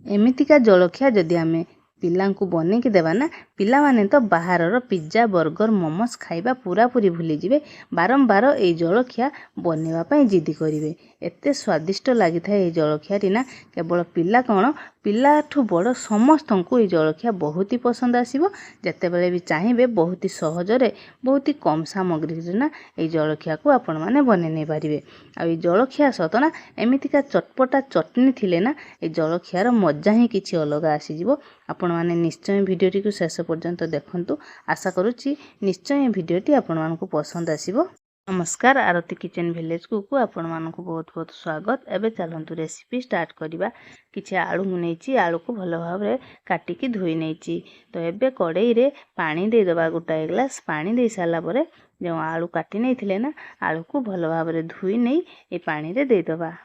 एमितिका जलखिया जदि आमे पिलांकु बनेइकी देबा ना पिलामाने तो बाहरर पिज्जा बर्गर मोमोस खाइबा पूरापूरी भूली जिवे। बारंबार ए जलखिया बनेवा पई जिद्दी करिवे। एते स्वादिष्ट लागिथाए ए जलखियाटी ना केवल पिला कौन पिलाठू बड़ समस्तंकु ए जलखिया बहुत ही पसंद आसिबो। जेतेबेले भी चाहिए बहुत ही सहजरे बहुत ही कम सामग्री ना ए जलखिया को आपण माने बने नै पारिबे। आ ए जलखिया सत ना एमितिका चटपटा चटनी थिले ना ए जलखियार मजा ही किछि अलगा आसीजिवो। आपण माने निश्चय भिडियोटी को शेष पर्यंत देखंतु। आशा करूछि निश्चय भिडियोटी आपण मानकु पसंद आसीबो। नमस्कार, आरती किचन विलेज को आपण मानकु बहुत बहुत स्वागत। एबे चलंतु रेसिपी स्टार्ट करिबा। किछि आलू मुनेछि, आलू को भलो भाबरे काटिकी धोई नेछि। तो एबे कड़ाई रे पानी दे दबा। गोटाए ग्लास पानी दे साला परे जो आलू काटी नेथिले ना आलू को भलो भाबरे धोई नै ए पानी रे दे दबा।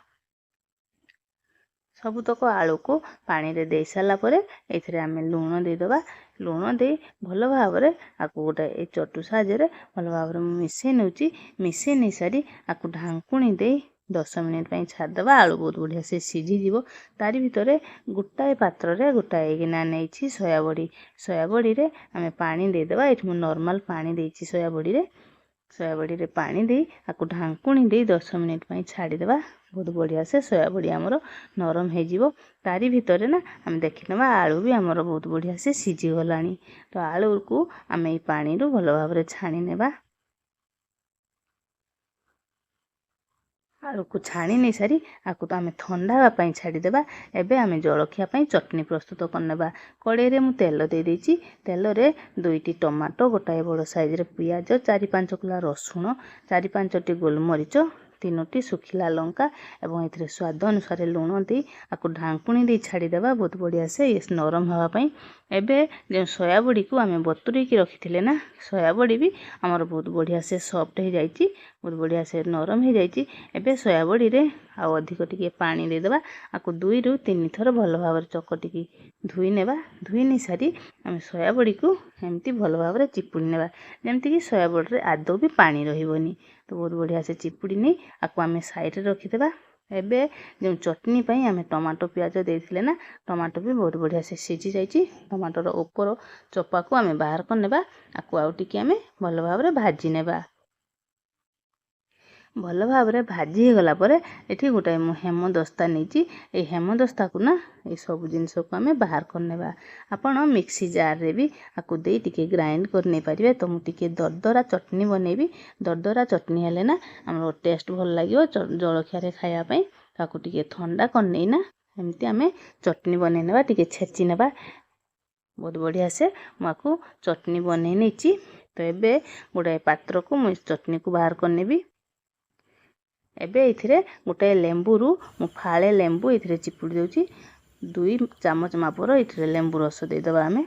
सबुतक आलू को पानी रे दे साला परे एथिरे आमे लूण दे दबा। लूण दे भलो भाबरे आकु गोटा ए चटू साजरे भलो भाबरे मिसै नउची। मिसै नै सारी आकु ढांकुणी दे 10 मिनिट पई छाड़ दबा। आलू बहुत बढ़िया से सिझी जीवो। तारी भितरे गोटाए पात्र रे गोटाए गिना नेछि सोया बड़ी। सोया बड़ी रे आमे पानी दे दबा। एठी मु नॉर्मल पानी देछि सोया बड़ी रे। सोया बड़ी रे पानी दे आकु ढांकुणी दे 10 मिनिट पई छाड़ी देबा। बहुत बढ़िया से सोया बड़ी आमर नरम हो जीवो। तारी भितरे ना आम देखि नबा आलू भी आमर बहुत बढ़िया से सिझी गलानी। तो आलू को आम ए पानी रु भलो भाबरे छाणी नेबा। आलू को छाणी नै सारी आकु तो आमे ठंडा हवा पई छाड़ी देबा। एबे आमे जलखिया पई चटनी प्रस्तुत करनेबा। कड़ाई रे मु तेल दे देछि। तेल रे 2टी टमाटो, गोटाए बड़ साइज रे पियाज, 4-5 कुला रसुण, 4-5टी गोलमरिच, 3टी सुखिला लंका एवं एथिरे स्वाद अनुसार लूण दे आकु ढांकुणी दे छाड़ी देबा। बहुत बढ़िया से ये नरम हवा पई। एबे जे सोया बड़ी को आमे बतुरी की रखिथिले ना सोया बड़ी भी हमर बहुत बढ़िया से सॉफ्ट हो जाइछि। बहुत बढ़िया से नरम हो जाइछि। एबे सोया बड़ी रे आ अधिक टिके पानी दे देबा। आकु 2 रु 3 थर भलो भाबरे चकटिकी धुई नेबा। धुई नै सारी आमे सोया बड़ी को एमती भलो भाबरे चिपुड़ी नेबा। जेमती कि सोया बड़ी रे आदौ भी पानी रहिबोनी। तो बहुत बढ़िया से चिपुड़ी नै आकु आमे साइड रे रखि देबा। एबे जो चटनी पई आमे टमाटो प्याज देथिले ना टमाटो भी बहुत बढ़िया से सिझी जाइछि। टमाटोर ऊपर चोपा को आमे बाहर कर नेबा। आकु आउ टिके आमे भलो भाबरे भाजी नेबा। भलो भाबरे भाजी गला परे एठी गोटाए मु हेमदस्ता नेछि। ए हेमदस्ता को ना ए सब जिंस को आमे बाहर कर नेबा। आपण मिक्सी जार रे भी आकु दे टिके ग्राइंड कर नै परिबे। तो मु टिके दरदरा चटनी बनेबी। दरदरा चटनी हेले ना हमरो टेस्ट भल लागियो जलखिया रे खाया पई। ताकु टिके ठंडा कर नै ना एमती आमे चटनी बने नेबा। टिके छेची नेबा। बहुत बढ़िया से माकु चटनी बने नेछि। तो एबे गोटाए पात्र को मु चटनी को बाहर कर नेबी। एबे इथिरे गोटे लेंबू रु मु फाळे लेंबू इथिरे चिपुड़ी देउची। 2 चामच मापर इथिरे लेंबू रस दे दबा। आमे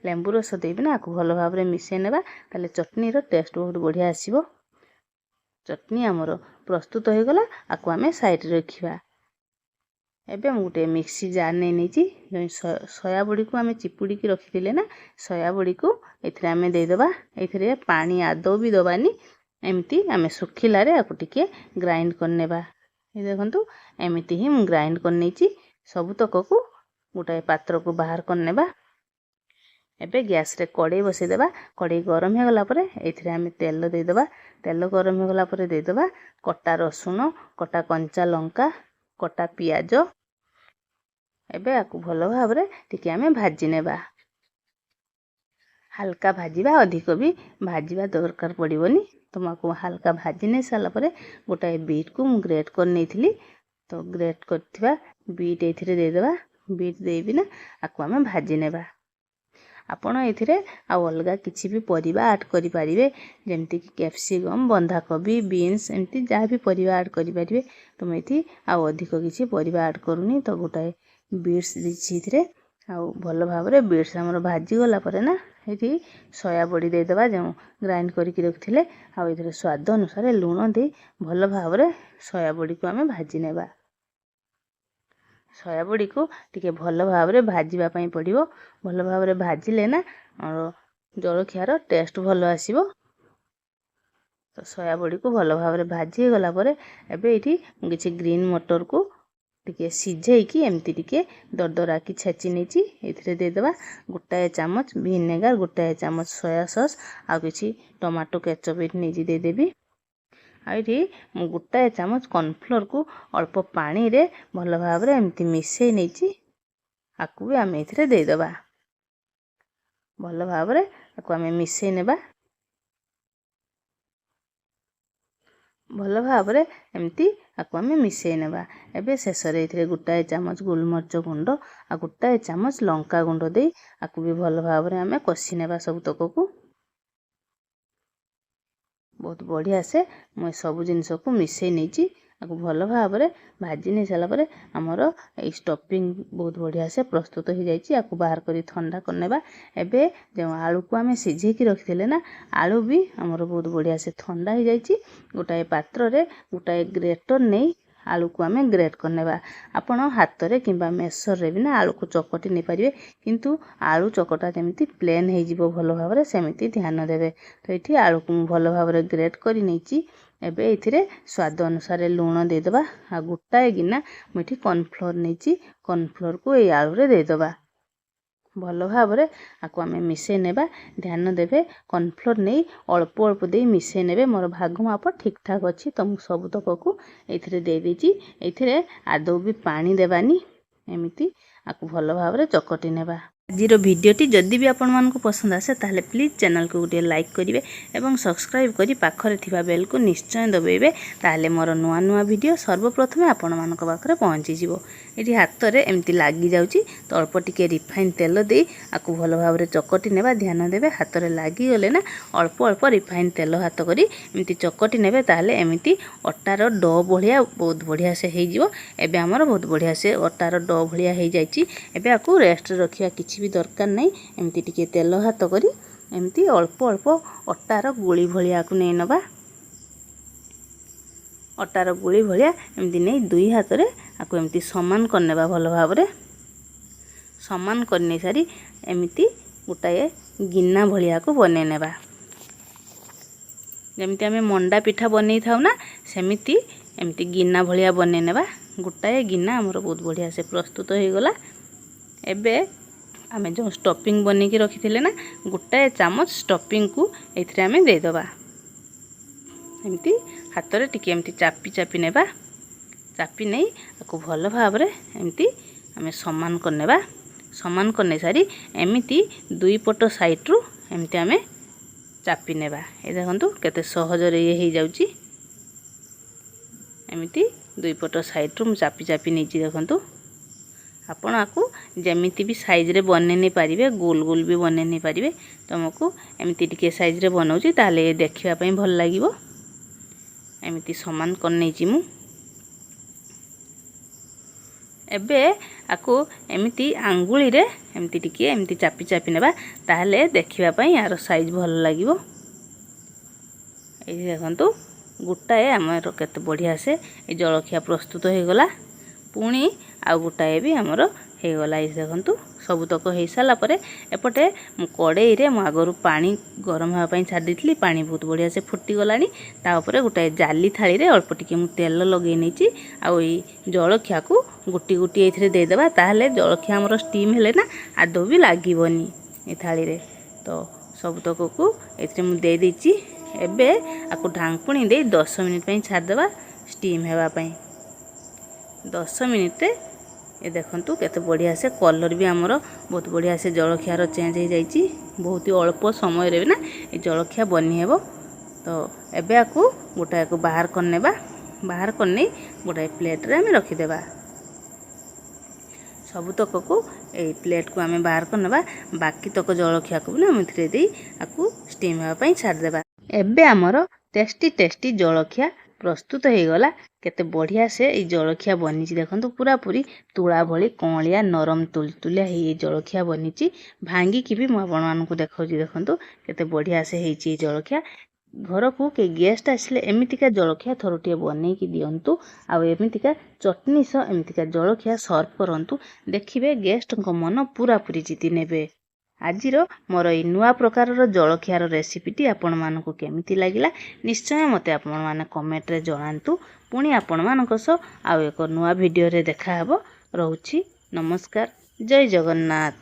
लेंबू रस देबी ना आकु भलो भाबरे मिसै नेबा। ताले चटनी रो टेस्ट बहुत बढ़िया आसीबो। चटनी हमर प्रस्तुत हो गला। आकु आमे साइड रे रखिबा। एबे मु गोटे मिक्सी जार नै नेछि। सोया बड़ी को आमे चिपुड़ी की रखिथिले ना सोया बड़ी को इथिरे आमे दे दबा। इथिरे पानी आदौ भी दबानी। एमती आमे सुखिला रे आकु टिके ग्राइंड कर नेबा। ए देखंतु एमिति ही मु ग्राइंड कर नेछि। सब तक को गोटाए पात्र को बाहर कर नेबा। एबे गैस रे कड़ाई बसे देबा। कड़ाई गरम हो गला परे एथिरे आमे तेल दे दबा। तेल गरम हो गला परे दे दबा कटा रसुण, कटा कंचा लंका, कटा पियाज। एबे आकु भलो भाबरे टिके आमे भाजी नेबा। हल्का भाजीबा, अधिक भी भाजीबा दरकार पड़िबोनी। तो माको हल्का भाजी नै साला परे गोटाए बीट को मु ग्रेट कर नेथिली। तो ग्रेट करथिबा बीट एथिरे दे देबा। बीट देबी ना आकु आमे भाजी नेबा। आपण एथिरे आ अलगा किछि भी परिबा ऐड करि परिबे। जेमति कि कैप्सिकम, बंधाकोबी, बीन्स एमति जा भी परिबा ऐड करि परिबे। तो मेथि आ अधिक किछि परिबा ऐड करूनी। तो गोटाए बीट्स दिछि इथिरे आ भलो भाबरे बीट्स हमर भाजी गला परे ना एठी सोया बड़ी दे दबा। जो ग्राइंड करिक रखिथिले आ इधर स्वाद अनुसार लूण दे भलो भाबरे सोया बड़ी को आमे भाजी नेबा। सोया बड़ी को टिके भलो भाबरे भाजीबा पई पड़िबो। भलो भाबरे भाजिले ना और जलखियार टेस्ट भलो आसीबो। तो सोया बड़ी को भलो भाबरे भाजी गला परे एबे एठी किछि ग्रीन मटर को टिके सिझेकी एमती टिके दरदरा की छेची नहीं ये देदेबा गोटाए चामच विनेगार गोटाए चामच सोया सॉस आ किसी टमाटो केचप नहीं देदेवी आईटी गोटाए चामच कॉर्नफ्लोर को अल्प पानी रे भल भाव एमती मिसई नहीं आपको भी आम ये देदेबा भल भाव आम मिसई नेबा भल भाव एमती आपको आम मिसई नेबा एबे शेष रे गोटाए चामच गोलमरिच गुंड आ गोटाए चामच लंका गुंड दे आपको भी भल भाव आम कषि नेबा सब तक को बहुत बढ़िया से मुझे सब जिनस को मिसई नहीं आपको भल भाव भाजी नहीं सारापर आमर ये स्टफिंग बहुत बढ़िया से प्रस्तुत हो जाए आपको बाहर कर ठंडा करनेबा एबे जो आलू को आम सिझेकी रखी ना आलू भी आमर बहुत बढ़िया से ठंडा हो जाए गोटाए पात्र रे गोटाए ग्रेटर नहीं आलू को आम ग्रेट करनेबा आपण हाथ रे किंबा मेसर रे भी ना आलू को चकटी नहीं पारे किंतु आलू चकटा जमी प्लेन हो भल भाव सेमती ध्यान देवे तो ये आलू को भल भाव ग्रेट कर नहीं एबे ये स्वाद अनुसार लुण देदेबा आ गोटाए गिना मुझे कॉर्नफ्लोर नहीं कॉर्नफ्लोर को ये आलू रे देदेबा भल भाव आपको आम मिसई नेबा ध्यान देवे कॉर्नफ्लोर नहीं अल्प अल्प दे मिसई नेबे मोर भाग माप ठीक ठाक अच्छी तो मुझे सब तक को ये दे देची ये आदौ भी पानी देवानी एमती आपको भल भाव चकटी नेबा आज भिडटी जदि भी आपण मानक पसंद आसे ताहले प्लीज चैनल को गोटे लाइक करेंगे और सब्सक्राइब करी पाखरे थिबा बेल को निश्चय दबाइबे ताहले मोर नुआ नुआ वीडियो सर्वप्रथम आपण मानक पाखरे पहुँची जिवो ये हाथ में एमती लगी जाउची तो अल्प टिके रिफाइन तेल दे आपको भल भाव चकटी नेबा ध्यान देवे हाथ में लगी गले ना अल्प अल्प रिफाइन तेल हाथ करी एमती चकटी नेबे ताहले एमती अटार डो भलिया बहुत बढ़िया से हो जिवो एबे हमर बहुत बढ़िया से अटार डो भलिया हो जाइची एबे आपको रेस्ट रखिया किछि भी दरकार नहीं एमती टिके तेल हाथ करी एमती अल्प अल्प अटार गुड़ी भलिया को नहीं नबा अटार गुड़ी भलिया एमती नहीं दुई हाथ रे आपको एमती समान करनेबा भल भाव समान करने सारी एमती गोटाए गिना भलिया को बने नेबा जमती आम मंडा पिठा बनै थाउ ना सेमिति एमती गिना भलिया बने नेबा गोटाए गिना हमर बहुत बढ़िया से प्रस्तुत हो गला एबे आम जो स्टफिंग बन की रखी थे ना गोटाए चामच स्टफिंग को ये आम देदेबा एमती हाथ में टिके एमती चापी चापी नेबा चापी नहीं आपको भल भाव एमती आम समान करनेबा समान करने सारी एमती दुई पट साइड्रु एमती आम चापी नेबा ये देखंतु केते सहज रे ये हो जाउची एमती दुई पट साइड्रु चापी चापी नहीं देखंतु आपण आपको जमीती भी साइज रे बने नहीं पारिबे गोल गोल भी बने नहीं पारिबे तुमको एमती टिके साइज रे बनाउची ताले देखिबा पई भल लागिवो एमती समान कर नहीं मु एबे आको एमती आंगुली रे एमती टिके एमती चापी चापी नेबा ताले देखिबा पई यार साइज भल लागिवो ए देखंतु गोटाए आमर केते बढ़िया से ए जलखिया प्रस्तुत हो गला पुणी आउ गोटाए भी आमर हो गला ये देखंतु सबुतक हो सारा पर एपटे कड़ई रे मु आगरू पानी गरम होगापी छाड़ी थी पानी बहुत बढ़िया से फुटी गलानी तापर गोटाए जाली थाली रे अल्प टिके मु तेल लगे नहीं आउ जलखिया को गोटी गोटी ये देदेबा ताहले जलखिया आमर स्टीम हेले ना आदौ भी लागबनी ये थाली रे तो सबुतक को ये मु दे देची एबे आपको ढांकुणी दे 10 मिनिट छाड़देबा स्टीम होगापी 10 मिनिट ये देखंतु केते बढ़िया से कलर भी आमर बहुत बढ़िया से जलखियार चेंज हो जाइए बहुत ही अल्प समय रे ना ये जलखिया बनी हेबो तो एबे आपको गोटाए को बाहर करनेबा बाहर करने गोटाए प्लेट रे आम रखीदेबा सबुतक को ये प्लेट को आम बाहर करनेबा बाकी तक जलखिया को ना मुझे दे आपको स्टीम होगापी छाड़देबा एबे आमर टेस्टी टेस्टी जलखिया प्रस्तुत हो गला केते बढ़िया से ये जलखिया बनी देखंतु पूरा पूरी तुला भली कौलिया नरम तुलतुलिया ये जलखिया बनी भांगी की भी मुझे देखा देखंतु केते बढ़िया से ये जलखिया घर को के गेस्ट आसले एमतीका जलखिया थरुटे बन की दिंतु आमतीका चटनी सह एमतीका जलखिया सर्व करंतु देखिए गेस्ट मन पूरा पूरी जीति नेबे। ଆଜିର ମୋର ଏଇ ନୂଆ ପ୍ରକାରର ଜଳଖିଆର ରେସିପିଟି ଆପଣମାନଙ୍କୁ କେମିତି ଲାଗିଲା ନିଶ୍ଚୟ ମୋତେ ଆପଣମାନେ କମେଣ୍ଟରେ ଜଣାନ୍ତୁ। ପୁଣି ଆପଣମାନଙ୍କ ସହ ଆଉ ଏକ ନୂଆ ଭିଡ଼ିଓରେ ଦେଖାହେବ। ରହୁଛି। ନମସ୍କାର। ଜୟ ଜଗନ୍ନାଥ।